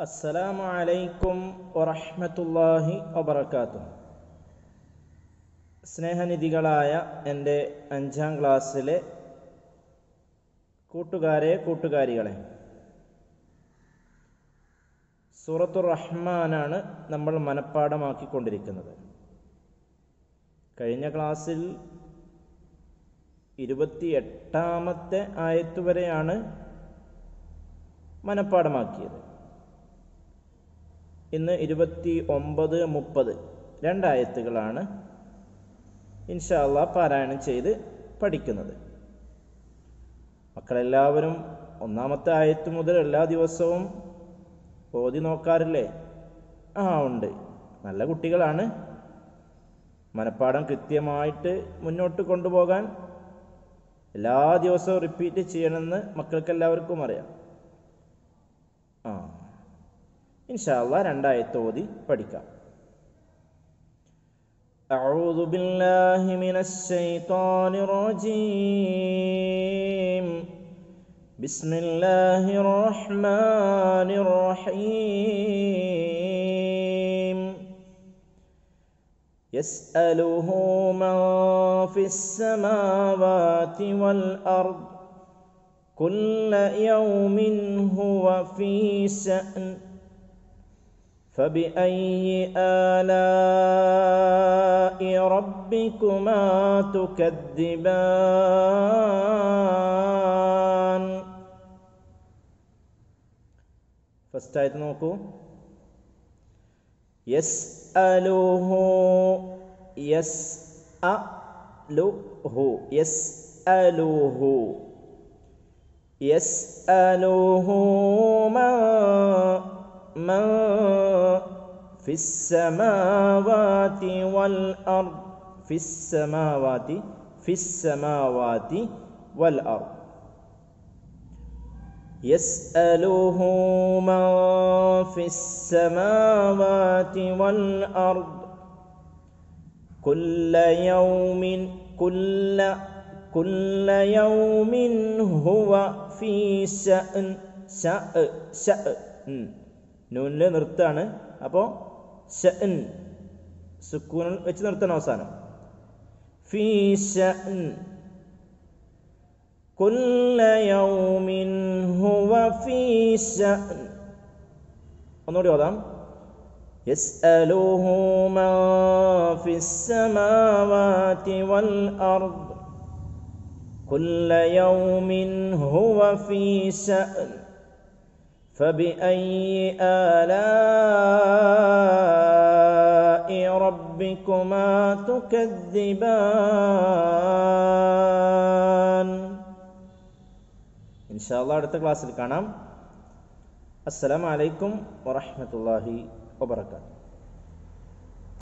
അസ്സലാമു അലൈക്കും വറഹ്മത്തുള്ളാഹി വബറകാതുഹു. സ്നേഹനിധികളായ എൻ്റെ 5ാം ക്ലാസ്സിലെ കൂട്ടുകാരികളെ, സൂറത്തുർ റഹ്മാനാണ് നമ്മൾ മനഃപ്പാഠമാക്കിക്കൊണ്ടിരിക്കുന്നത്. കഴിഞ്ഞ ക്ലാസ്സിൽ 28ാമത്തെ ആയത്ത് വരെയാണ് മനഃപ്പാഠമാക്കിയത്. ഇന്ന് 29, 30 രണ്ടായത്തുകളാണ് ഇൻഷാ അല്ലാഹ് പാരായണം ചെയ്ത് പഠിക്കുന്നത്. മക്കളെല്ലാവരും 1ാമത്തെ ആയത്ത് മുതൽ എല്ലാ ദിവസവും ഓതി നോക്കാറില്ലേ? ഉണ്ട്. നല്ല കുട്ടികളാണ്. മനഃപ്പാഠം കൃത്യമായിട്ട് മുന്നോട്ട് കൊണ്ടുപോകാൻ എല്ലാ ദിവസവും റിപ്പീറ്റ് ചെയ്യണമെന്ന് മക്കൾക്കെല്ലാവർക്കും അറിയാം. ഇൻഷാ അല്ലാഹ് രണ്ടായത്ത് ഓതി പഠിക്കാം. അഊദു ബില്ലാഹി മിനശ് ശൈത്വാനിർ റജീം. ബിസ്മില്ലാഹിർ റഹ്മാനിർ റഹീം. യസ്അലുഹു മൻ ഫിസ് സമാവാതി വൽ അർദ് കുല്ല യൗമിൻ ഹുവ ഫീ ശഅൻ فبأي آلاء ربكما تكذبان. ഫസ്റ്റ് ആയിട്ട് നോക്കൂ. യസ്അലുഹു യസ്അലുഹു യസ്അലുഹു യസ്അലുഹു മൻ ഫിസ് സമാവാതി വൽ അർദ് ഫിസ് സമാവാതി വൽ അർദ് യസ്അലുഹു മൻ ഫിസ് സമാവാതി വൽ അർദ് കുല്ല യൗമിൻ ഹുവ ഫീ ശഅൻ. നൂനിൽ നിർത്താണ്. അപ്പോൾ ശഅൻ സുക്കൂൻ വെച്ച് നിർത്തണം അവസാനം. ഫീ ശഅൻ കുല്ല യൗമിൻ ഹുവ ഫീ ശഅൻ. ഒന്നുകൂടി ഓതാം. യസ്അലുഹു മൻ ഫിസ് സമാവാതി വൽ അർദ് കുല്ല യൗമിൻ ഹുവ ഫീ ശഅൻ فبأي آلاء ربكما تكذبان. ഇൻഷാ അല്ലാഹ് അടുത്ത ക്ലാസ്സിൽ കാണാം. അസ്സലാമു അലൈക്കും വറഹ്മത്തുള്ളാഹി വബറകാതുഹു.